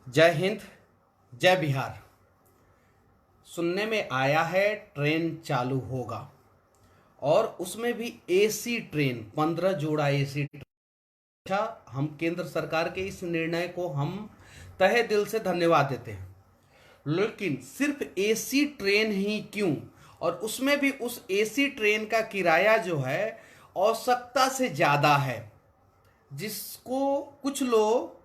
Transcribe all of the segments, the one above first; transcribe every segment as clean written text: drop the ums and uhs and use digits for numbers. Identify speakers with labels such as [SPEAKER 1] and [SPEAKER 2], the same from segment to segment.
[SPEAKER 1] जय हिंद, जय बिहार। सुनने में आया है ट्रेन चालू होगा और उसमें भी एसी ट्रेन, 15 जोड़ा एसी ट्रेन। अच्छा, हम केंद्र सरकार के इस निर्णय को हम तहे दिल से धन्यवाद देते हैं। लेकिन सिर्फ एसी ट्रेन ही क्यों, और उसमें भी उस एसी ट्रेन का किराया जो है आवश्यकता से ज़्यादा है, जिसको कुछ लोग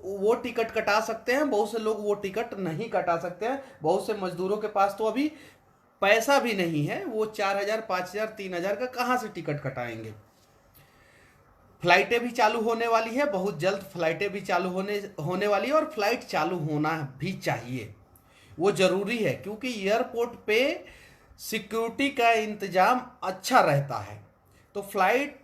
[SPEAKER 1] वो टिकट कटा सकते हैं, बहुत से लोग वो टिकट नहीं कटा सकते हैं। बहुत से मजदूरों के पास तो अभी पैसा भी नहीं है, वो 4,000, 5,000, 3,000 का कहाँ से टिकट कटाएंगे। फ्लाइटें भी चालू होने वाली है, बहुत जल्द फ्लाइटें भी चालू होने वाली है, और फ्लाइट चालू होना भी चाहिए, वो ज़रूरी है, क्योंकि एयरपोर्ट पे सिक्योरिटी का इंतज़ाम अच्छा रहता है। तो फ्लाइट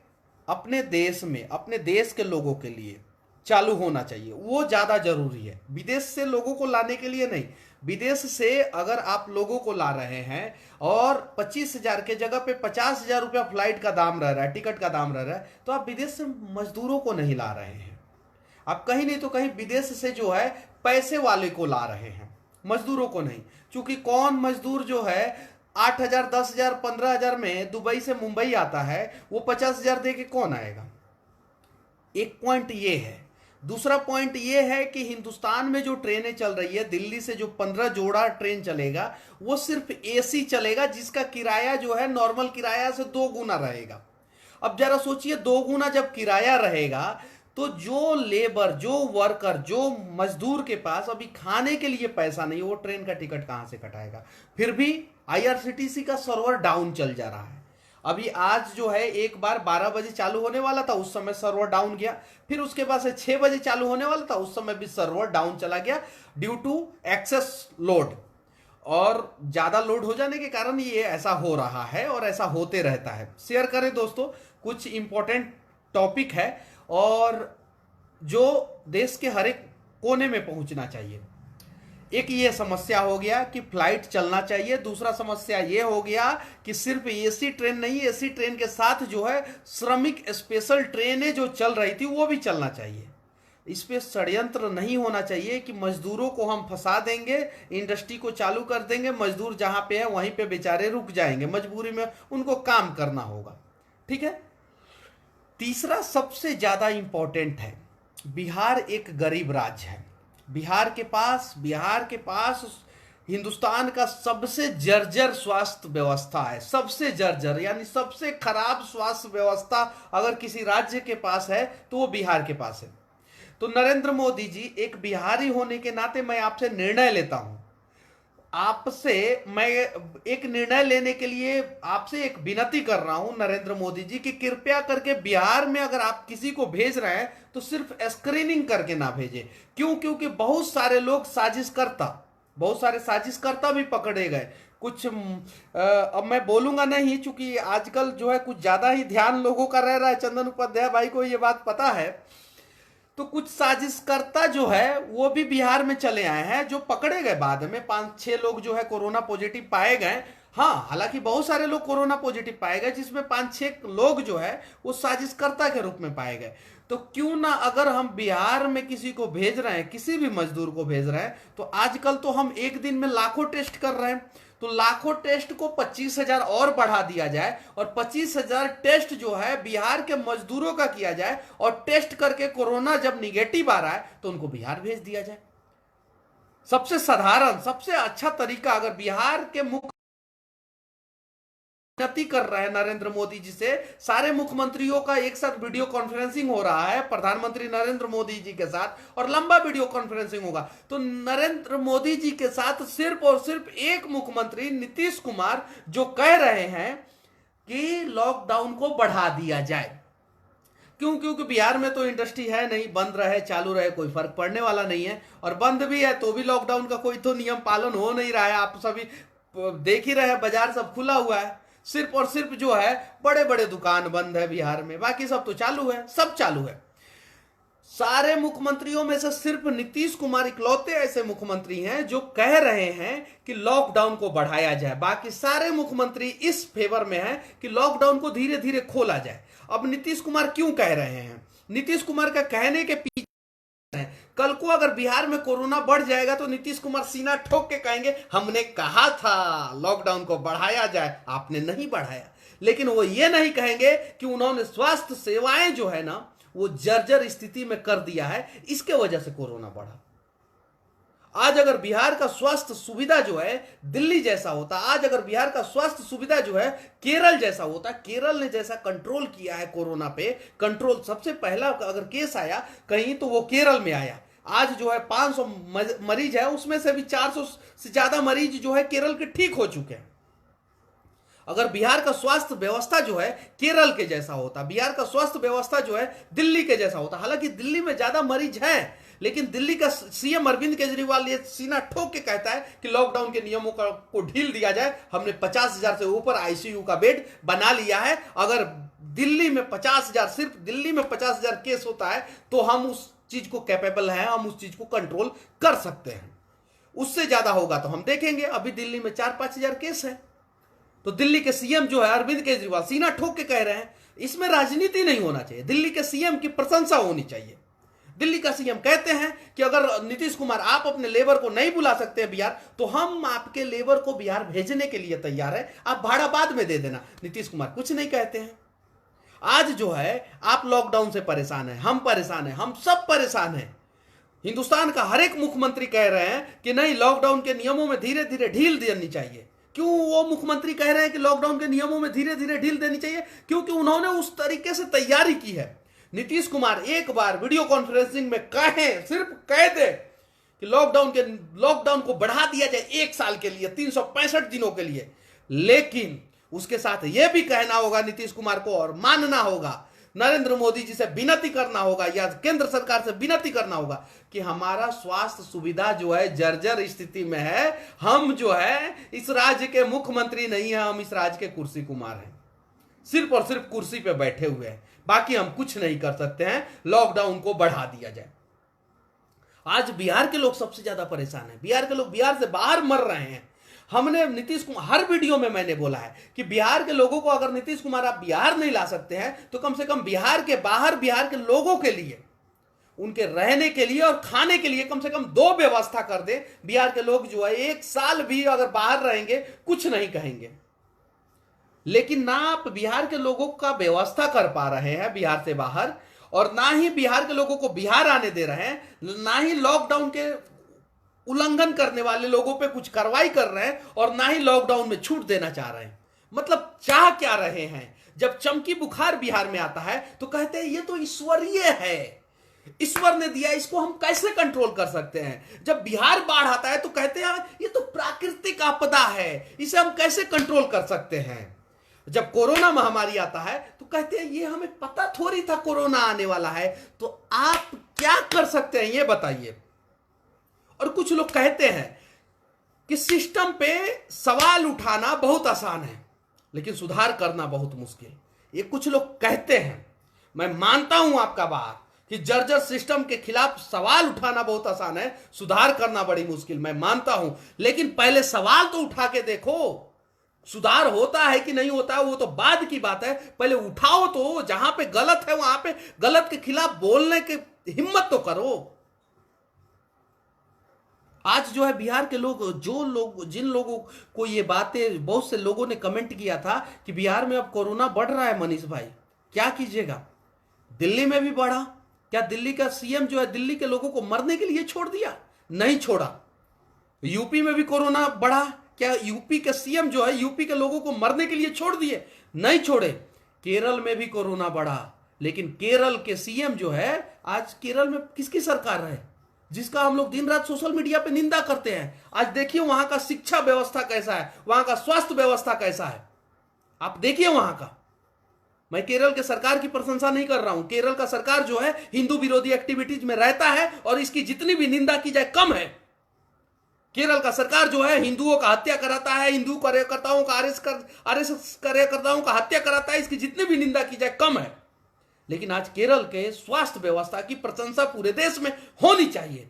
[SPEAKER 1] अपने देश में, अपने देश के लोगों के लिए चालू होना चाहिए, वो ज़्यादा ज़रूरी है। विदेश से लोगों को लाने के लिए नहीं। विदेश से अगर आप लोगों को ला रहे हैं और 25,000 के जगह पे 50,000 रुपया फ्लाइट का दाम रह रहा है, टिकट का दाम रह रहा है, तो आप विदेश से मजदूरों को नहीं ला रहे हैं। आप कहीं नहीं तो कहीं विदेश से जो है पैसे वाले को ला रहे हैं, मजदूरों को नहीं। क्योंकि कौन मजदूर जो है 8,000, 10,000, 15,000 में दुबई से मुंबई आता है, वो 50,000 दे के कौन आएगा। एक पॉइंट ये है। दूसरा पॉइंट ये है कि हिंदुस्तान में जो ट्रेनें चल रही है, दिल्ली से जो 15 जोड़ा ट्रेन चलेगा, वो सिर्फ एसी चलेगा, जिसका किराया जो है नॉर्मल किराया से 2 गुना रहेगा। अब जरा सोचिए, 2 गुना जब किराया रहेगा तो जो लेबर, जो वर्कर, जो मजदूर के पास अभी खाने के लिए पैसा नहीं, वो ट्रेन का टिकट कहां से कटाएगा। फिर भी आईआरसीटीसी का सर्वर डाउन चल जा रहा है। अभी आज जो है एक बार 12 बजे चालू होने वाला था, उस समय सर्वर डाउन गया। फिर उसके बाद से 6 बजे चालू होने वाला था, उस समय भी सर्वर डाउन चला गया, ड्यू टू एक्सेस लोड। और ज़्यादा लोड हो जाने के कारण ये ऐसा हो रहा है और ऐसा होते रहता है। शेयर करें दोस्तों, कुछ इंपॉर्टेंट टॉपिक है और जो देश के हर एक कोने में पहुंचना चाहिए। एक ये समस्या हो गया कि फ्लाइट चलना चाहिए। दूसरा समस्या ये हो गया कि सिर्फ एसी ट्रेन नहीं, एसी ट्रेन के साथ जो है श्रमिक स्पेशल ट्रेनें जो चल रही थी वो भी चलना चाहिए। इस पे षड्यंत्र नहीं होना चाहिए कि मजदूरों को हम फंसा देंगे, इंडस्ट्री को चालू कर देंगे, मजदूर जहां पे है वहीं पे बेचारे रुक जाएंगे, मजबूरी में उनको काम करना होगा। ठीक है। तीसरा सबसे ज्यादा इंपॉर्टेंट है, बिहार एक गरीब राज्य है। बिहार के पास हिंदुस्तान का सबसे जर्जर स्वास्थ्य व्यवस्था है। सबसे जर्जर यानी सबसे खराब स्वास्थ्य व्यवस्था अगर किसी राज्य के पास है तो वो बिहार के पास है। तो नरेंद्र मोदी जी, एक बिहारी होने के नाते मैं आपसे निर्णय लेता हूं, आपसे मैं एक निर्णय लेने के लिए आपसे एक विनती कर रहा हूं नरेंद्र मोदी जी, कि कृपया करके बिहार में अगर आप किसी को भेज रहे हैं तो सिर्फ स्क्रीनिंग करके ना भेजें। क्यों? क्योंकि बहुत सारे साजिशकर्ता भी पकड़े गए। कुछ अब मैं बोलूंगा नहीं, चूंकि आजकल जो है कुछ ज्यादा ही ध्यान लोगों का रह रहा है, चंदन उपाध्याय भाई को ये बात पता है। तो कुछ साजिशकर्ता जो है वो भी बिहार में चले आए हैं, जो पकड़े गए बाद में। 5-6 लोग जो है कोरोना पॉजिटिव पाए गए। हाँ, हालांकि बहुत सारे लोग कोरोना पॉजिटिव पाए गए, जिसमें 5-6 लोग जो है वो साजिशकर्ता के रूप में पाए गए। तो क्यों ना, अगर हम बिहार में किसी को भेज रहे हैं, किसी भी मजदूर को भेज रहे हैं, तो आजकल तो हम एक दिन में लाखों टेस्ट कर रहे हैं, तो लाखों टेस्ट को 25,000 और बढ़ा दिया जाए और 25,000 टेस्ट जो है बिहार के मजदूरों का किया जाए, और टेस्ट करके कोरोना जब निगेटिव आ रहा है तो उनको बिहार भेज दिया जाए। सबसे साधारण, सबसे अच्छा तरीका, अगर बिहार के मुख्य उन्नति कर रहे हैं नरेंद्र मोदी जी से, सारे मुख्यमंत्रियों का एक साथ वीडियो कॉन्फ्रेंसिंग हो रहा है प्रधानमंत्री नरेंद्र मोदी जी के साथ, और लंबा वीडियो कॉन्फ्रेंसिंग होगा, तो नरेंद्र मोदी जी के साथ सिर्फ और सिर्फ एक मुख्यमंत्री नीतीश कुमार, जो कह रहे हैं कि लॉकडाउन को बढ़ा दिया जाए। क्यों? क्योंकि बिहार में तो इंडस्ट्री है नहीं, बंद रहे चालू रहे कोई फर्क पड़ने वाला नहीं है, और बंद भी है तो भी लॉकडाउन का कोई तो नियम पालन हो नहीं रहा है। आप सभी देख ही रहे हैं, बाजार सब खुला हुआ है, सिर्फ और सिर्फ जो है बड़े बड़े दुकान बंद है बिहार में, बाकी सब तो चालू है, सब चालू है। सारे मुख्यमंत्रियों में से सिर्फ नीतीश कुमार इकलौते ऐसे मुख्यमंत्री हैं जो कह रहे हैं कि लॉकडाउन को बढ़ाया जाए। बाकी सारे मुख्यमंत्री इस फेवर में हैं कि लॉकडाउन को धीरे धीरे खोला जाए। अब नीतीश कुमार क्यों कह रहे हैं? नीतीश कुमार का कहने के पीछे हैं। कल को अगर बिहार में कोरोना बढ़ जाएगा तो नीतीश कुमार सीना ठोक के कहेंगे हमने कहा था लॉकडाउन को बढ़ाया जाए, आपने नहीं बढ़ाया। लेकिन वो ये नहीं कहेंगे कि उन्होंने स्वास्थ्य सेवाएं जो है ना वो जर्जर स्थिति में कर दिया है, इसके वजह से कोरोना बढ़ा। आज अगर बिहार का स्वास्थ्य सुविधा जो है दिल्ली जैसा होता, आज अगर बिहार का स्वास्थ्य सुविधा जो है केरल जैसा होता, केरल ने जैसा कंट्रोल किया है कोरोना पे, कंट्रोल सबसे पहला अगर केस आया कहीं तो वो केरल में आया। आज जो है 500 मरीज है, उसमें से भी 400 से ज्यादा मरीज जो है केरल के ठीक हो चुके हैं। अगर बिहार का स्वास्थ्य व्यवस्था जो है केरल के जैसा होता, बिहार का स्वास्थ्य व्यवस्था जो है दिल्ली के जैसा होता, हालांकि दिल्ली में ज्यादा मरीज हैं, लेकिन दिल्ली का सीएम अरविंद केजरीवाल ये सीना ठोक के कहता है कि लॉकडाउन के नियमों को ढील दिया जाए, हमने 50,000 से ऊपर आईसीयू का बेड बना लिया है। अगर दिल्ली में 50,000, सिर्फ दिल्ली में 50,000 केस होता है तो हम उस चीज को कैपेबल है, हम उस चीज को कंट्रोल कर सकते हैं। उससे ज्यादा होगा तो हम देखेंगे। अभी दिल्ली में 4-5 हजार केस है, तो दिल्ली के सीएम जो है अरविंद केजरीवाल सीना ठोक के कह रहे हैं इसमें राजनीति नहीं होना चाहिए, दिल्ली के सीएम की प्रशंसा होनी चाहिए। दिल्ली का सीएम कहते हैं कि अगर नीतीश कुमार आप अपने लेबर को नहीं बुला सकते हैं बिहार, तो हम आपके लेबर को बिहार भेजने के लिए तैयार है, आप भाड़ा बाद में दे देना। नीतीश कुमार कुछ नहीं कहते हैं। आज जो है आप लॉकडाउन से परेशान हैं, हम परेशान हैं, हम सब परेशान हैं। हिंदुस्तान का हर एक मुख्यमंत्री कह रहे हैं कि नहीं लॉकडाउन के नियमों में धीरे धीरे ढील देनी चाहिए। क्यों वो मुख्यमंत्री कह रहे हैं कि लॉकडाउन के नियमों में धीरे धीरे ढील देनी चाहिए? क्योंकि उन्होंने उस तरीके से तैयारी की है। नीतीश कुमार एक बार वीडियो कॉन्फ्रेंसिंग में कहें, सिर्फ कह दे कि लॉकडाउन को बढ़ा दिया जाए 1 साल के लिए, 365 दिनों के लिए, लेकिन उसके साथ यह भी कहना होगा नीतीश कुमार को और मानना होगा, नरेंद्र मोदी जी से विनती करना होगा या केंद्र सरकार से विनती करना होगा कि हमारा स्वास्थ्य सुविधा जो है जर्जर स्थिति में है। हम जो है इस राज्य के मुख्यमंत्री नहीं है, हम इस राज्य के कुर्सी कुमार हैं, सिर्फ और सिर्फ कुर्सी पे बैठे हुए हैं, बाकी हम कुछ नहीं कर सकते हैं। लॉकडाउन को बढ़ा दिया जाए। आज बिहार के लोग सबसे ज्यादा परेशान हैं, बिहार के लोग बिहार से बाहर मर रहे हैं। हमने नीतीश कुमार, हर वीडियो में मैंने बोला है कि बिहार के लोगों को अगर नीतीश कुमार आप बिहार नहीं ला सकते हैं तो कम से कम बिहार के बाहर बिहार के लोगों के लिए, उनके रहने के लिए और खाने के लिए कम से कम 2 व्यवस्था कर दे। बिहार के लोग जो है 1 साल भी अगर बाहर रहेंगे कुछ नहीं कहेंगे। लेकिन ना आप बिहार के लोगों का व्यवस्था कर पा रहे हैं बिहार से बाहर, और ना ही बिहार के लोगों को बिहार आने दे रहे हैं, ना ही लॉकडाउन के उल्लंघन करने वाले लोगों पे कुछ कार्रवाई कर रहे हैं, और ना ही लॉकडाउन में छूट देना चाह रहे हैं। मतलब चाह क्या रहे हैं? जब चमकी बुखार बिहार में आता है तो कहते हैं ये तो ईश्वरीय है, ईश्वर ने दिया, इसको हम कैसे कंट्रोल कर सकते हैं। जब बिहार बाढ़ आता है तो कहते हैं ये तो प्राकृतिक आपदा है, इसे हम कैसे कंट्रोल कर सकते हैं। जब कोरोना महामारी आता है तो कहते हैं ये हमें पता थोड़ी था कोरोना आने वाला है, तो आप क्या कर सकते हैं ये बताइए। और कुछ लोग कहते हैं कि सिस्टम पे सवाल उठाना बहुत आसान है लेकिन सुधार करना बहुत मुश्किल। ये कुछ लोग कहते हैं, मैं मानता हूं आपका बात कि जर्जर सिस्टम के खिलाफ सवाल उठाना बहुत आसान है, सुधार करना बड़ी मुश्किल, मैं मानता हूं। लेकिन पहले सवाल तो उठा के देखो, सुधार होता है कि नहीं होता है वो तो बाद की बात है, पहले उठाओ तो, जहां पे गलत है वहां पे गलत के खिलाफ बोलने की हिम्मत तो करो। आज जो है बिहार के लोग, जिन लोगों को ये बातें, बहुत से लोगों ने कमेंट किया था कि बिहार में अब कोरोना बढ़ रहा है मनीष भाई, क्या कीजिएगा? दिल्ली में भी बढ़ा, क्या दिल्ली का सीएम जो है दिल्ली के लोगों को मरने के लिए छोड़ दिया? नहीं छोड़ा। यूपी में भी कोरोना बढ़ा, क्या यूपी के सीएम जो है यूपी के लोगों को मरने के लिए छोड़ दिए? नहीं छोड़े। केरल में भी कोरोना बढ़ा, लेकिन केरल के सीएम जो है, आज केरल में किसकी सरकार है जिसका हम लोग दिन रात सोशल मीडिया पे निंदा करते हैं? आज देखिए वहां का शिक्षा व्यवस्था कैसा है, वहां का स्वास्थ्य व्यवस्था कैसा है, आप देखिए वहां का। मैं केरल के सरकार की प्रशंसा नहीं कर रहा हूं, केरल का सरकार जो है हिंदू विरोधी एक्टिविटीज में रहता है और इसकी जितनी भी निंदा की जाए कम है। केरल का सरकार जो है हिंदुओं का हत्या कराता है, हिंदू कार्यकर्ताओं का आरएसएस कार्यकर्ताओं का हत्या कराता है, इसकी जितनी भी निंदा की जाए कम है। लेकिन आज केरल के स्वास्थ्य व्यवस्था की प्रशंसा पूरे देश में होनी चाहिए।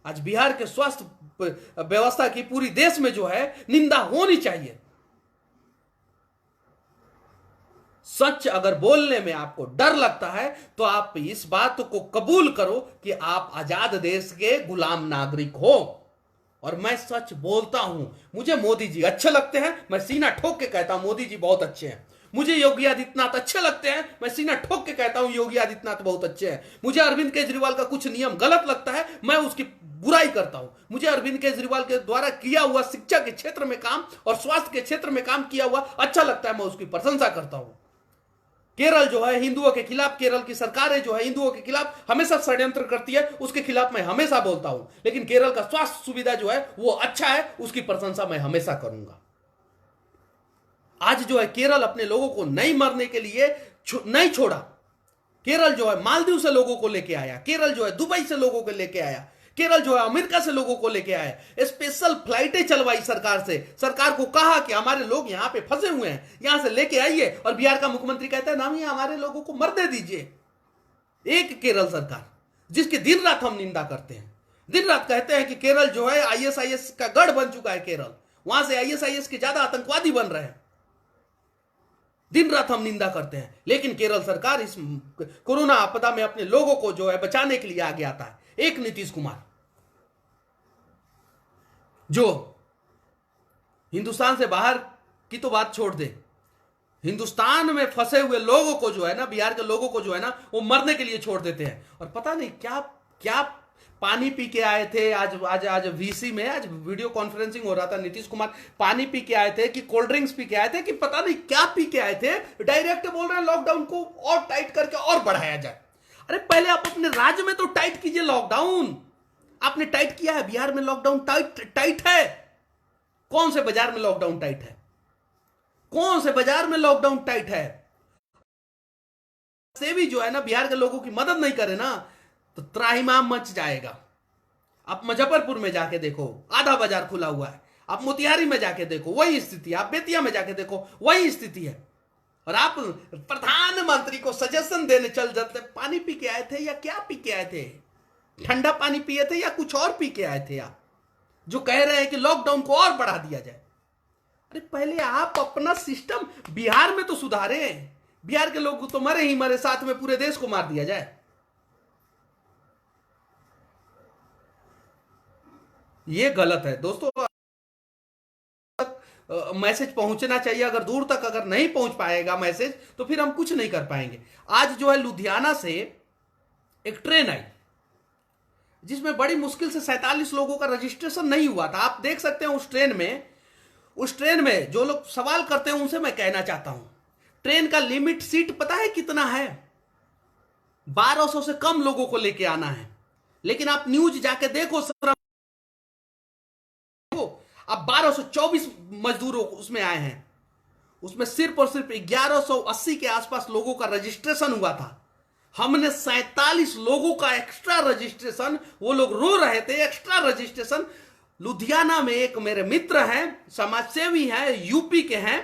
[SPEAKER 1] आज बिहार के स्वास्थ्य व्यवस्था की पूरी देश में जो है निंदा होनी चाहिए। सच अगर बोलने में आपको डर लगता है तो आप इस बात को कबूल करो कि आप आजाद देश के गुलाम नागरिक हो। और मैं सच बोलता हूं, मुझे मोदी जी अच्छे लगते हैं, मैं सीना ठोक के कहता हूं मोदी जी बहुत अच्छे हैं। मुझे योगी आदित्यनाथ अच्छे लगते हैं, मैं सीना ठोक के कहता हूं योगी आदित्यनाथ बहुत अच्छे हैं। मुझे अरविंद केजरीवाल का कुछ नियम गलत लगता है, मैं उसकी बुराई करता हूं। मुझे अरविंद केजरीवाल के द्वारा किया हुआ शिक्षा के क्षेत्र में काम और स्वास्थ्य के क्षेत्र में काम किया हुआ अच्छा लगता है, मैं उसकी प्रशंसा करता हूं। केरल जो है हिंदुओं के खिलाफ, केरल की सरकारें जो है हिंदुओं के खिलाफ हमेशा षड्यंत्र करती है, उसके खिलाफ मैं हमेशा बोलता हूं। लेकिन केरल का स्वास्थ्य सुविधा जो है वो अच्छा है, उसकी प्रशंसा मैं हमेशा करूंगा। आज जो है केरल अपने लोगों को नहीं मरने के लिए नहीं छोड़ा। केरल जो है मालदीव से लोगों को लेके आया, केरल जो है दुबई से लोगों को लेके आया, केरल जो है अमेरिका से लोगों को लेके आया। स्पेशल फ्लाइटें चलवाई सरकार से, सरकार को कहा कि हमारे लोग यहां पे फंसे हुए हैं, यहां से लेके आइए। और बिहार का मुख्यमंत्री कहता है ना, ये हमारे लोगों को मरने दीजिए। एक केरल सरकार जिसकी दिन रात हम निंदा करते हैं, दिन रात कहते हैं कि केरल जो है आईएसआईएस का गढ़ बन चुका है, केरल वहां से आईएसआईएस के ज्यादा आतंकवादी बन रहे हैं, दिन रात हम निंदा करते हैं। लेकिन केरल सरकार इस कोरोना आपदा में अपने लोगों को जो है बचाने के लिए आगे आता है। एक नीतीश कुमार जो हिंदुस्तान से बाहर की तो बात छोड़ दे, हिंदुस्तान में फंसे हुए लोगों को जो है ना, बिहार के लोगों को जो है ना, वो मरने के लिए छोड़ देते हैं। और पता नहीं क्या क्या पानी पी के आए थे। आज वीसी में आज वीडियो कॉन्फ्रेंसिंग हो रहा था, नीतीश कुमार पानी पी के आए थे कि कोल्ड ड्रिंक्स पी के आए थे कि पता नहीं क्या पी के आए थे, डायरेक्ट बोल रहे हैं लॉकडाउन को और टाइट करके और बढ़ाया जाए। अरे पहले आप अपने राज्य में तो टाइट कीजिए लॉकडाउन। आपने टाइट किया है, बिहार में लॉकडाउन टाइट है। कौन से बाजार में लॉकडाउन टाइट है? कौन से बाजार में लॉकडाउन टाइट है? से भी जो है ना बिहार के लोगों की मदद नहीं करे ना तो त्राहिमाम मच जाएगा। आप मुजफ्फरपुर में जाके देखो, आधा बाजार खुला हुआ है। आप मोतिहारी में जाके देखो, वही स्थिति है। आप बेतिया में जाके देखो, वही स्थिति है। और आप प्रधानमंत्री को सजेशन देने चल जाते, पानी पी के आए थे या क्या पी के आए थे? ठंडा पानी पिए थे या कुछ और पी के आए थे आप, जो कह रहे हैं कि लॉकडाउन को और बढ़ा दिया जाए? अरे पहले आप अपना सिस्टम बिहार में तो सुधारे। बिहार के लोग तो मरे ही मरे, साथ में पूरे देश को मार दिया जाए? ये गलत है दोस्तों। मैसेज पहुंचना चाहिए, अगर दूर तक अगर नहीं पहुंच पाएगा मैसेज तो फिर हम कुछ नहीं कर पाएंगे। आज जो है लुधियाना से एक ट्रेन आई जिसमें बड़ी मुश्किल से 47 लोगों का रजिस्ट्रेशन नहीं हुआ था। आप देख सकते हैं उस ट्रेन में जो लोग सवाल करते हैं उनसे मैं कहना चाहता हूं, ट्रेन का लिमिट सीट पता है कितना है? 1200 से कम लोगों को लेके आना है। लेकिन आप न्यूज जाके देखो, अब 1224 मजदूर उसमें आए हैं। उसमें सिर्फ और सिर्फ 1180 के आसपास लोगों का रजिस्ट्रेशन हुआ था। हमने 47 लोगों का एक्स्ट्रा रजिस्ट्रेशन, वो लोग रो रहे थे एक्स्ट्रा रजिस्ट्रेशन। लुधियाना में एक मेरे मित्र हैं, समाजसेवी हैं, यूपी के हैं,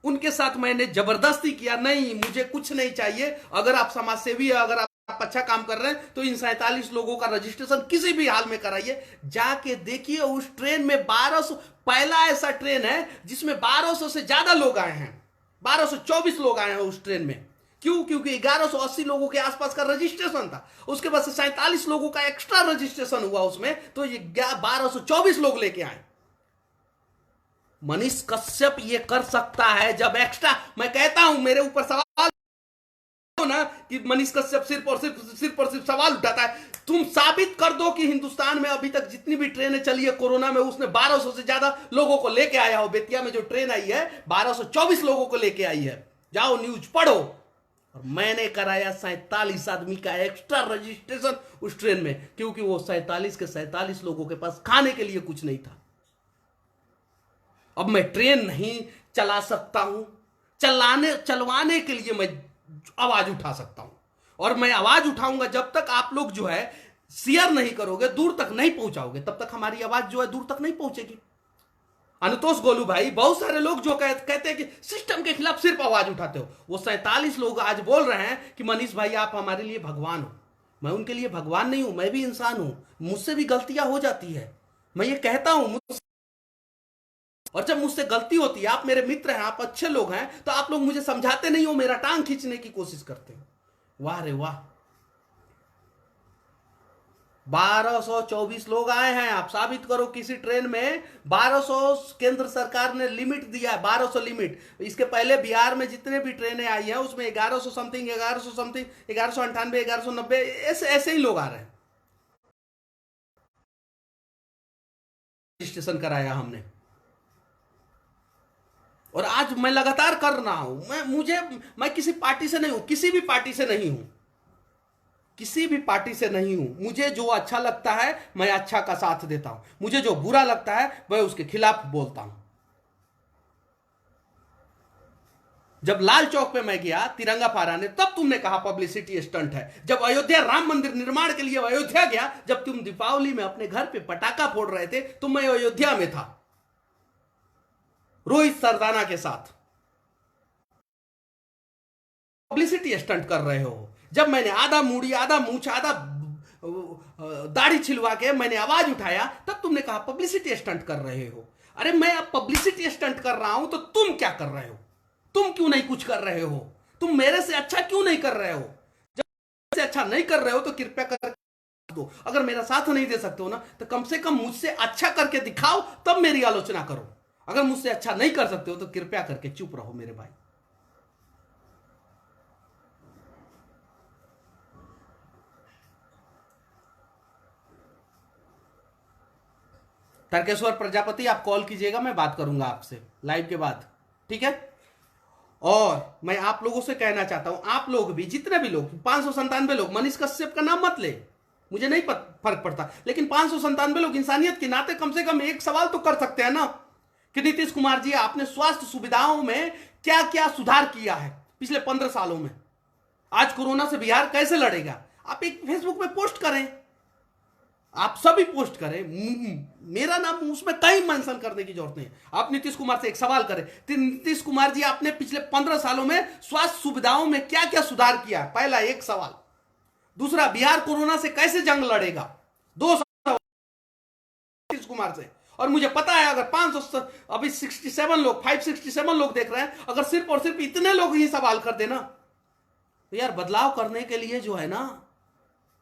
[SPEAKER 1] उनके साथ मैंने जबरदस्ती किया, नहीं मुझे कुछ नहीं चाहिए, अगर आप समाजसेवी है, अगर आप अच्छा काम कर रहे हैं तो इन 47 लोगों का रजिस्ट्रेशन किसी भी हाल में कराइए। जाके देखिए उस ट्रेन में 1200, पहला ऐसा ट्रेन है जिसमें 1200 से ज्यादा लोग आए हैं। 1224 लोग आए हैं उस ट्रेन में। क्यों? क्योंकि 1180 लोगों के आसपास का रजिस्ट्रेशन था। उसके बाद से 47 लोगों का एक्स्ट्रा रजिस्ट्रेशन हुआ उसमें, तो ये 1224 लोग लेके आए। मनीष कश्यप ये कर सकता है जब एक्स्ट्रा, मैं कहता हूं मेरे ऊपर सवाल ना कि मनीष कश्यप सिर्फ और सिर्फ सवाल उठाता है। तुम साबित कर दो कि हिंदुस्तान में अभी तक जितनी भी ट्रेनें चली है कोरोना में, उसने 1200 से ज्यादा लोगों को लेके आया हो। बेतिया में जो ट्रेन आई है 1224 लोगों को लेके आई है। जाओ न्यूज पढ़ो। और मैंने कराया 47 आदमी का एक्स्ट्रा रजिस्ट्रेशन उस ट्रेन में, क्योंकि वो 47 के 47 लोगों के पास खाने के लिए कुछ नहीं था। अब मैं ट्रेन नहीं चला सकता हूं, चलवाने के लिए मैं आवाज उठा सकता हूं। और मैं आवाज उठाऊंगा जब तक आप लोग जो है शेयर नहीं करोगे, दूर तक नहीं पहुंचाओगे, तब तक हमारी आवाज जो है दूर तक नहीं पहुंचेगी। अनुतोष गोलू भाई, बहुत सारे लोग जो कहते हैं कि सिस्टम के खिलाफ सिर्फ आवाज उठाते हो, वो 47 लोग आज बोल रहे हैं कि मनीष भाई आप हमारे लिए भगवान हो। मैं उनके लिए भगवान नहीं हूं, मैं भी इंसान हूं, मुझसे भी गलतियां हो जाती है। मैं ये कहता हूं और जब मुझसे गलती होती है, आप मेरे मित्र हैं, आप अच्छे लोग हैं, तो आप लोग मुझे समझाते नहीं हो, मेरा टांग खींचने की कोशिश करते हो। वाह रे वाह, 1224 लोग आए हैं। आप साबित करो किसी ट्रेन में 1200, केंद्र सरकार ने लिमिट दिया है, 1200 लिमिट। इसके पहले बिहार में जितने भी ट्रेनें आई हैं उसमें 1100 समथिंग, 1100 समथिंग, 1198, 1190 ऐसे ऐसे ही लोग आ रहे हैं। रजिस्ट्रेशन कराया हमने, और आज मैं लगातार कर रहा हूं। मैं किसी पार्टी से नहीं हूं, किसी भी पार्टी से नहीं हूं, किसी भी पार्टी से नहीं हूं। मुझे जो अच्छा लगता है मैं अच्छा का साथ देता हूं, मुझे जो बुरा लगता है मैं उसके खिलाफ बोलता हूं। जब लाल चौक पे मैं गया तिरंगा फहराने, तब तुमने कहा पब्लिसिटी स्टंट है। जब अयोध्या राम मंदिर निर्माण के लिए अयोध्या गया, जब तुम दीपावली में अपने घर पे पटाखा फोड़ रहे थे, तो मैं अयोध्या में था रोहित सरदाना के साथ। पब्लिसिटी स्टंट कर रहे हो। जब मैंने आधा मूड़ी, आधा मूछ, आधा दाढ़ी छिलवा के मैंने आवाज उठाया, तब तुमने कहा पब्लिसिटी स्टंट कर रहे हो। अरे मैं अब पब्लिसिटी स्टंट कर रहा हूं तो तुम क्या कर रहे हो? तुम क्यों नहीं कुछ कर रहे हो? तुम मेरे से अच्छा क्यों नहीं कर रहे हो? जब मेरे से अच्छा नहीं कर रहे हो तो कृपया कर दो। अगर मेरा साथ नहीं दे सकते हो ना, तो कम से कम मुझसे अच्छा करके दिखाओ, तब मेरी आलोचना करो। अगर मुझसे अच्छा नहीं कर सकते हो तो कृपया करके चुप रहो मेरे भाई। तर्केश्वर प्रजापति, आप कॉल कीजिएगा, मैं बात करूंगा आपसे लाइव के बाद, ठीक है? और मैं आप लोगों से कहना चाहता हूं, आप लोग भी, जितने भी लोग, 597 लोग, मनीष कश्यप का नाम मत ले, मुझे नहीं फर्क पड़ता, लेकिन 597 लोग इंसानियत के नाते कम से कम एक सवाल तो कर सकते हैं ना कि नीतीश कुमार जी, आपने स्वास्थ्य सुविधाओं में क्या क्या सुधार किया है पिछले 15 सालों में? आज कोरोना से बिहार कैसे लड़ेगा? आप एक फेसबुक पे पोस्ट करें, आप सभी पोस्ट करें, मेरा नाम उसमें कहीं मेंशन करने की जरूरत नहीं। आप नीतीश कुमार से एक सवाल करें, नीतीश कुमार जी, आपने पिछले 15 सालों में स्वास्थ्य सुविधाओं में क्या क्या सुधार किया? पहला एक सवाल। दूसरा, बिहार कोरोना से कैसे जंग लड़ेगा? दो सवाल नीतीश कुमार से। और मुझे पता है, अगर 500, अभी 67 लोग, 567 लोग देख रहे हैं, अगर सिर्फ और सिर्फ इतने लोग ही सवाल कर देना, तो यार बदलाव करने के लिए जो है ना,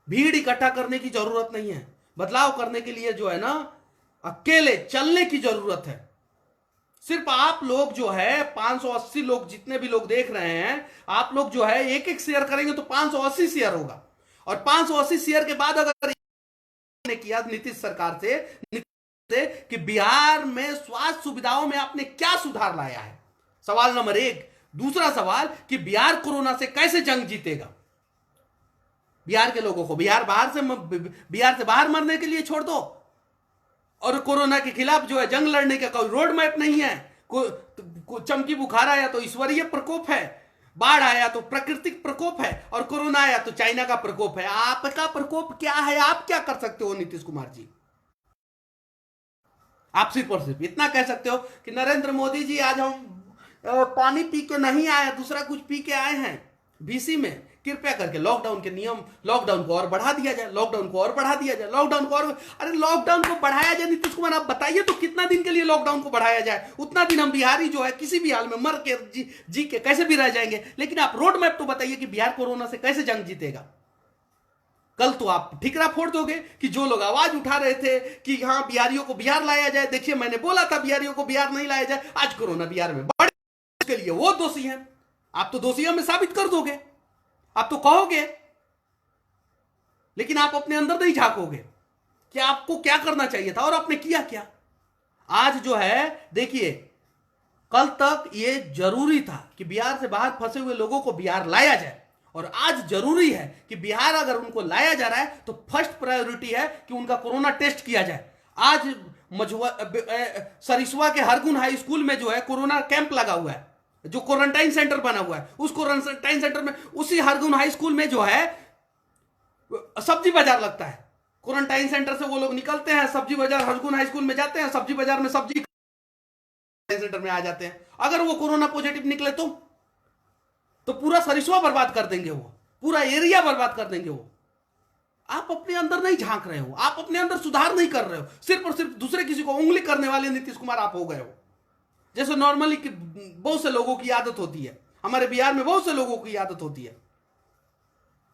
[SPEAKER 1] भीड़ इकट्ठा करने की जरूरत नहीं है। बदलाव करने के लिए जो है ना, अकेले चलने की जरूरत है। सिर्फ आप लोग जो है 580 लोग, जितने भी लोग देख रहे हैं, आप लोग जो है एक एक शेयर करेंगे तो 580 शेयर होगा। और 580 शेयर के बाद अगर ने किया नीतीश सरकार से कि बिहार में स्वास्थ्य सुविधाओं में आपने क्या सुधार लाया है, सवाल नंबर एक। दूसरा सवाल कि बिहार कोरोना से कैसे जंग जीतेगा? बिहार के लोगों को बिहार से बाहर मरने के लिए छोड़ दो, और कोरोना के खिलाफ जो है जंग लड़ने का कोई रोड मैप नहीं है। चमकी बुखार आया तो ईश्वरीय प्रकोप है, बाढ़ आया तो प्राकृतिक प्रकोप है, और कोरोना आया तो चाइना का प्रकोप है। आपका प्रकोप क्या है? आप क्या कर सकते हो नीतीश कुमार जी? आप सिर्फ और सिर्फ इतना कह सकते हो कि नरेंद्र मोदी जी, आज हम पानी पी के नहीं आए, दूसरा कुछ पी के आए हैं बीसी में। कृपया करके लॉकडाउन के नियम, लॉकडाउन को और बढ़ा दिया जाए, लॉकडाउन को और बढ़ा दिया जाए, लॉकडाउन को और, अरे लॉकडाउन को बढ़ाया जाए नीतीश कुमार, आप बताइए तो कितना दिन के लिए लॉकडाउन को बढ़ाया जाए? उतना दिन हम बिहारी जो है किसी भी हाल में मर के जी के कैसे भी रह जाएंगे। लेकिन आप रोड मैप तो बताइए कि बिहार कोरोना से कैसे जंग जीतेगा। कल तो आप ठिकरा फोड़ दोगे कि जो लोग आवाज उठा रहे थे कि हाँ बिहारियों को बिहार लाया जाए, देखिए मैंने बोला था बिहारियों को बिहार नहीं लाया जाए, आज कोरोना बिहार में बढ़, के लिए वो दोषी हैं। आप तो दोषियों में साबित कर दोगे, आप तो कहोगे, लेकिन आप अपने अंदर नहीं झांकोगे कि आपको क्या करना चाहिए था और आपने किया क्या। आज जो है देखिए, कल तक ये जरूरी था कि बिहार से बाहर फंसे हुए लोगों को बिहार लाया जाए, और आज जरूरी है कि बिहार अगर उनको लाया जा रहा है तो फर्स्ट प्रायोरिटी है कि उनका कोरोना टेस्ट किया जाए। आज सरिस्वा के हरगुन हाई स्कूल में जो है कोरोना कैंप लगा हुआ है, जो क्वारंटाइन सेंटर बना हुआ है, उस क्वारंटाइन सेंटर में, उसी हरगुन हाई स्कूल में जो है सब्जी बाजार लगता है। क्वारंटाइन सेंटर से वो लोग निकलते हैं, सब्जी बाजार हरगुन हाई स्कूल में जाते हैं, सब्जी बाजार में सब्जी सेंटर में आ जाते हैं। अगर वो कोरोना पॉजिटिव निकले तो पूरा सरिस्वा बर्बाद कर देंगे, वो पूरा एरिया बर्बाद कर देंगे वो। आप अपने अंदर नहीं झांक रहे हो, आप अपने अंदर सुधार नहीं कर रहे हो, सिर्फ और सिर्फ दूसरे किसी को उंगली करने वाले नीतीश कुमार आप हो गए हो। जैसे नॉर्मली बहुत से लोगों की आदत होती है, हमारे बिहार में बहुत से लोगों की आदत होती है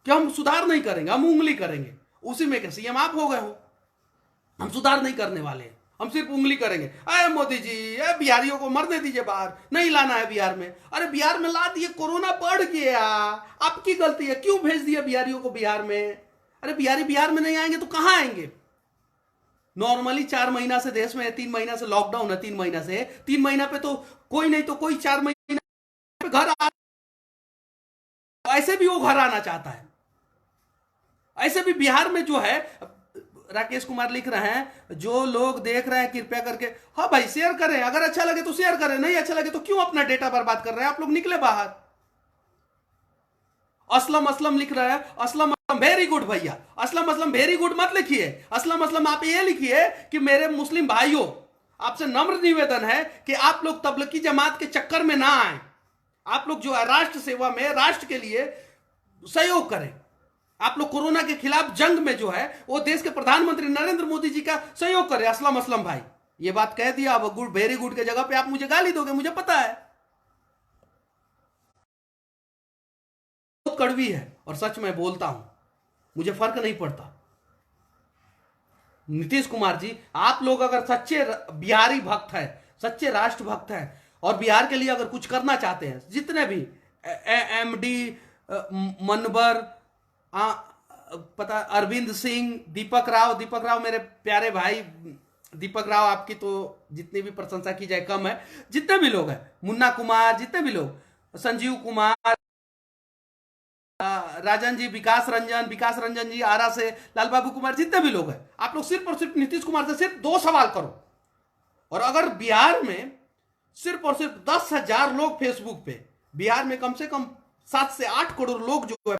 [SPEAKER 1] कि हम सुधार नहीं करेंगे, हम उंगली करेंगे। उसी में कैसे सीएम आप हो गए हो, हम सुधार नहीं करने वाले हैं, हम सिर्फ उंगली करेंगे। अरे मोदी जी, अरे बिहारियों को मरने दीजिए, बाहर नहीं लाना है बिहार में। अरे बिहार में ला दिए, कोरोना बढ़ गया, आपकी गलती है, क्यों भेज दिया बिहारियों को बिहार में? अरे बिहारी बिहार में नहीं आएंगे तो कहां आएंगे? नॉर्मली 4 महीना से देश में है, 3 महीना से लॉकडाउन है, 3 महीना से, 3 महीना पे तो कोई नहीं तो कोई 4 महीना पे घर आ, ऐसे भी वो घर आना चाहता है। ऐसे भी बिहार में जो है, राकेश कुमार लिख रहे हैं, जो लोग देख रहे हैं कृपया करके, हाँ भाई शेयर करें, अगर अच्छा लगे तो शेयर करें, नहीं अच्छा लगे तो क्यों अपना डेटा बर्बाद कर रहे हैं आप लोग, निकले बाहर। असलम असलम लिख रहा है, असलम वेरी गुड भैया, असलम असलम वेरी गुड मत लिखिए, असलम असलम आप ये लिखिए कि मेरे मुस्लिम भाइयों, आपसे नम्र निवेदन है कि आप लोग तबलीगी जमात के चक्कर में ना आए, आप लोग जो है राष्ट्र सेवा में, राष्ट्र के लिए सहयोग करें। आप लोग कोरोना के खिलाफ जंग में जो है वो देश के प्रधानमंत्री नरेंद्र मोदी जी का सहयोग करें। असलम असलम भाई, ये बात कह दिया, अब गुड वेरी गुड के जगह पे आप मुझे गाली दोगे, मुझे पता है, बहुत कड़वी है और सच में बोलता हूं, मुझे फर्क नहीं पड़ता। नीतीश कुमार जी, आप लोग अगर सच्चे बिहारी भक्त हैं, सच्चे राष्ट्र भक्त हैं और बिहार के लिए अगर कुछ करना चाहते हैं, जितने भी एमडी मनबर, पता अरविंद सिंह, दीपक राव मेरे प्यारे भाई, दीपक राव आपकी तो जितनी भी प्रशंसा की जाए कम है, जितने भी लोग हैं, मुन्ना कुमार, जितने भी लोग, संजीव कुमार, राजन जी, विकास रंजन जी आरा से, लाल बाबू कुमार, जितने भी लोग हैं, आप लोग सिर्फ और सिर्फ नीतीश कुमार से सिर्फ 2 सवाल करो। और अगर बिहार में सिर्फ और सिर्फ 10,000 लोग फेसबुक पे, बिहार में कम से कम 7 से 8 करोड़ लोग जो है,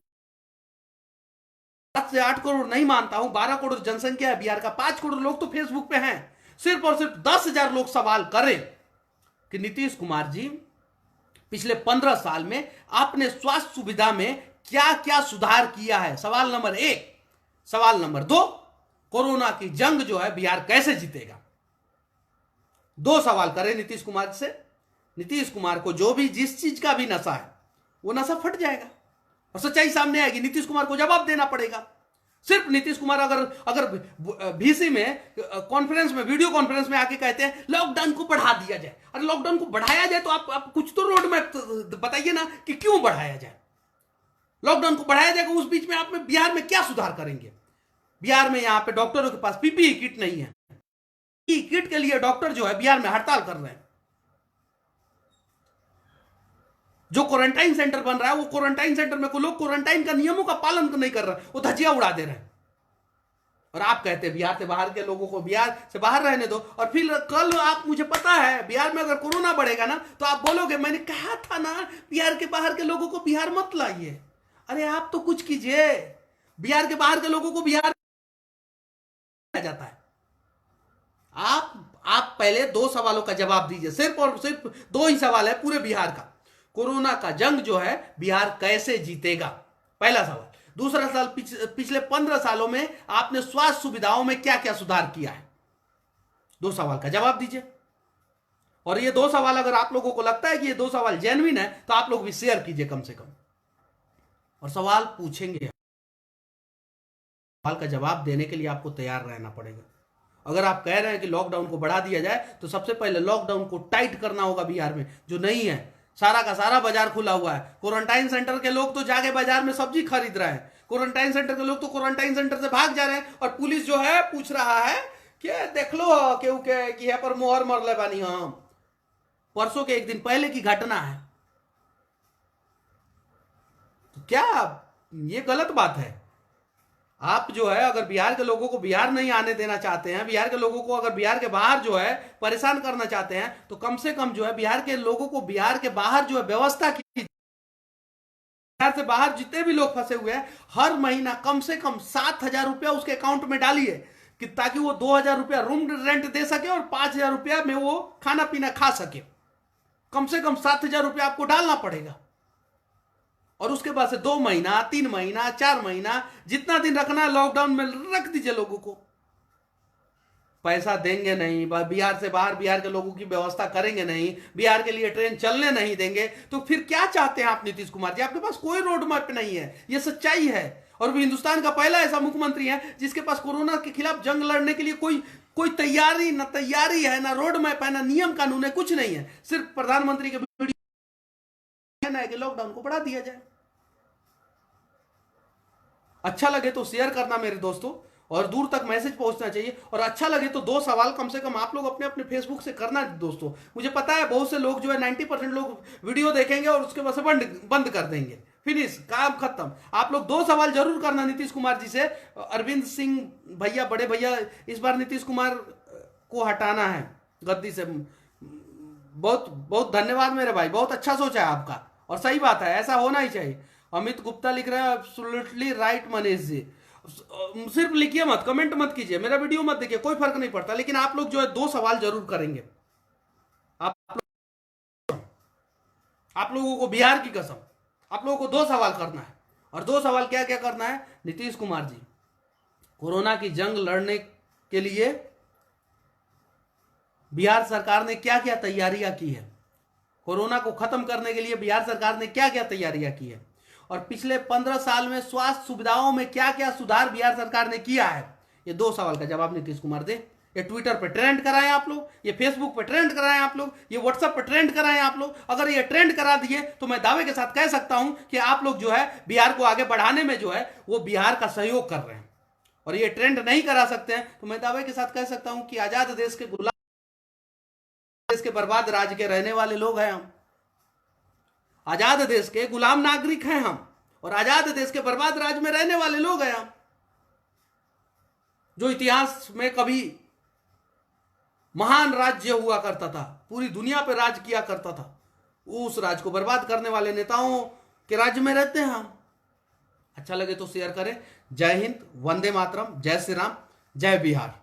[SPEAKER 1] 7 से 8 करोड़ नहीं मानता हूं, 12 करोड़ जनसंख्या है बिहार का, 5 करोड़ लोग तो फेसबुक पे हैं, सिर्फ और सिर्फ 10,000 लोग सवाल करें कि नीतीश कुमार जी पिछले 15 साल में आपने स्वास्थ्य सुविधा में क्या क्या सुधार किया है। सवाल नंबर 1। सवाल नंबर 2, कोरोना की जंग जो है बिहार कैसे जीतेगा। 2 सवाल करें नीतीश कुमार से। नीतीश कुमार को जो भी जिस चीज का भी नशा है वो नशा फट जाएगा और सच्चाई सामने आएगी। नीतीश कुमार को जवाब देना पड़ेगा। सिर्फ नीतीश कुमार अगर VC में कॉन्फ्रेंस में, वीडियो कॉन्फ्रेंस में आके कहते हैं लॉकडाउन को बढ़ा दिया जाए, अरे लॉकडाउन को बढ़ाया जाए तो आप कुछ तो रोड मैप बताइए ना कि क्यों बढ़ाया जाए। लॉकडाउन को बढ़ाया जाएगा, उस बीच में आप में बिहार में क्या सुधार करेंगे। बिहार में यहाँ पे डॉक्टरों के पास PPE किट नहीं है, PPE किट के लिए डॉक्टर जो है बिहार में हड़ताल कर रहे हैं। जो क्वारंटाइन सेंटर बन रहा है, वो क्वारंटाइन सेंटर में लोग क्वारंटाइन का नियमों का पालन नहीं कर रहे, वो धज्जियां उड़ा दे रहे हैं। और आप कहते हैं बिहार से बाहर के लोगों को बिहार से बाहर रहने दो, और फिर कल आप, मुझे पता है बिहार में अगर कोरोना बढ़ेगा ना तो आप बोलोगे मैंने कहा था ना बिहार के बाहर के लोगों को बिहार मत लाइए। अरे आप तो कुछ कीजिए, बिहार के बाहर के लोगों को बिहार जाता है। आप पहले 2 सवालों का जवाब दीजिए, सिर्फ और सिर्फ 2 ही सवाल है पूरे बिहार का। कोरोना का जंग जो है बिहार कैसे जीतेगा, पहला सवाल। दूसरा सवाल, पिछले 15 सालों में आपने स्वास्थ्य सुविधाओं में क्या क्या सुधार किया है। 2 सवाल का जवाब दीजिए। और ये 2 सवाल अगर आप लोगों को लगता है कि ये 2 सवाल जेन्युइन है तो आप लोग भी शेयर कीजिए कम से कम, और सवाल पूछेंगे। सवाल का जवाब देने के लिए आपको तैयार रहना पड़ेगा। अगर आप कह रहे हैं कि लॉकडाउन को बढ़ा दिया जाए तो सबसे पहले लॉकडाउन को टाइट करना होगा बिहार में, जो नहीं है। सारा का सारा बाजार खुला हुआ है। क्वारंटाइन सेंटर के लोग तो जाके बाजार में सब्जी खरीद रहे हैं, क्वारंटाइन सेंटर के लोग तो क्वारंटाइन सेंटर से भाग जा रहे हैं, और पुलिस जो है पूछ रहा है कि देख लो केहू के कि यहाँ पर मोहर मरले बानी हम। परसों के 1 दिन पहले की घटना है। तो क्या ये गलत बात है? आप जो है अगर बिहार के लोगों को बिहार नहीं आने देना चाहते हैं, बिहार के लोगों को अगर बिहार के बाहर जो है परेशान करना चाहते हैं, तो कम से कम जो है बिहार के लोगों को बिहार के बाहर जो है व्यवस्था की। बिहार से बाहर जितने भी लोग फंसे हुए हैं, हर महीना कम से कम 7,000 रुपया उसके अकाउंट में डालिए, कि ताकि वो 2,000 रुपया रूम रेंट दे सके और 5,000 रुपया में वो खाना पीना खा सके। कम से कम 7,000 रुपया आपको डालना पड़ेगा। और उसके बाद से 2 महीना, 3 महीना, 4 महीना, जितना दिन रखना है लॉकडाउन में रख दीजिए लोगों को। पैसा देंगे नहीं, बिहार से बाहर बिहार के लोगों की व्यवस्था करेंगे नहीं, बिहार के लिए ट्रेन चलने नहीं देंगे, तो फिर क्या चाहते हैं आप नीतीश कुमार जी? आपके पास कोई रोड मैप नहीं है, ये सच्चाई है। और भी हिंदुस्तान का पहला ऐसा मुख्यमंत्री है जिसके पास कोरोना के खिलाफ जंग लड़ने के लिए कोई तैयारी है, ना रोड मैप है, ना नियम कानून है, कुछ नहीं है। सिर्फ प्रधानमंत्री के वीडियो है कि लॉकडाउन को बढ़ा दिया जाए। अच्छा लगे तो शेयर करना मेरे दोस्तों, और दूर तक मैसेज पहुंचना चाहिए। और अच्छा लगे तो 2 सवाल कम से कम आप लोग अपने अपने फेसबुक से करना दोस्तों। मुझे पता है बहुत से लोग जो है 90% लोग वीडियो देखेंगे और उसके बाद से बंद कर देंगे, फिनिश, काम खत्म। आप लोग 2 सवाल जरूर करना नीतीश कुमार जी से। अरविंद सिंह भैया, बड़े भैया, इस बार नीतीश कुमार को हटाना है गद्दी से। बहुत बहुत धन्यवाद मेरे भाई, बहुत अच्छा सोचा है आपका, और सही बात है, ऐसा होना ही चाहिए। अमित गुप्ता लिख रहे हैं एब्सोल्युटली राइट मनीष जी। सिर्फ लिखिए मत, कमेंट मत कीजिए, मेरा वीडियो मत देखिए, कोई फर्क नहीं पड़ता, लेकिन आप लोग जो है 2 सवाल जरूर करेंगे। आप लोगों को बिहार की कसम, आप लोगों को 2 सवाल करना है। और 2 सवाल क्या क्या करना है? नीतीश कुमार जी, कोरोना की जंग लड़ने के लिए बिहार सरकार ने क्या क्या तैयारियां की है? कोरोना को खत्म करने के लिए बिहार सरकार ने क्या क्या तैयारियां की है? और पिछले 15 साल में स्वास्थ्य सुविधाओं में क्या क्या सुधार बिहार सरकार ने किया है? ये 2 सवाल का जवाब नीतीश कुमार दे। ये ट्विटर पे ट्रेंड कराएं आप लोग, ये फेसबुक पे ट्रेंड कराएं आप लोग, ये व्हाट्सएप पे ट्रेंड कराएं आप लोग। अगर ये ट्रेंड करा दिए तो मैं दावे के साथ कह सकता हूं कि आप लोग जो है बिहार को आगे बढ़ाने में जो है वो बिहार का सहयोग कर रहे हैं। और ये ट्रेंड नहीं करा सकते हैं तो मैं दावे के साथ कह सकता हूं कि आजाद देश के गुलाम, देश के बर्बाद राज्य के रहने वाले लोग हैं हम। आजाद देश के गुलाम नागरिक हैं हम, और आजाद देश के बर्बाद राज्य में रहने वाले लोग हैं हम, जो इतिहास में कभी महान राज्य हुआ करता था, पूरी दुनिया पे राज किया करता था, उस राज्य को बर्बाद करने वाले नेताओं के राज्य में रहते हैं हम। अच्छा लगे तो शेयर करें। जय हिंद, वंदे मातरम, जय श्री राम, जय बिहार।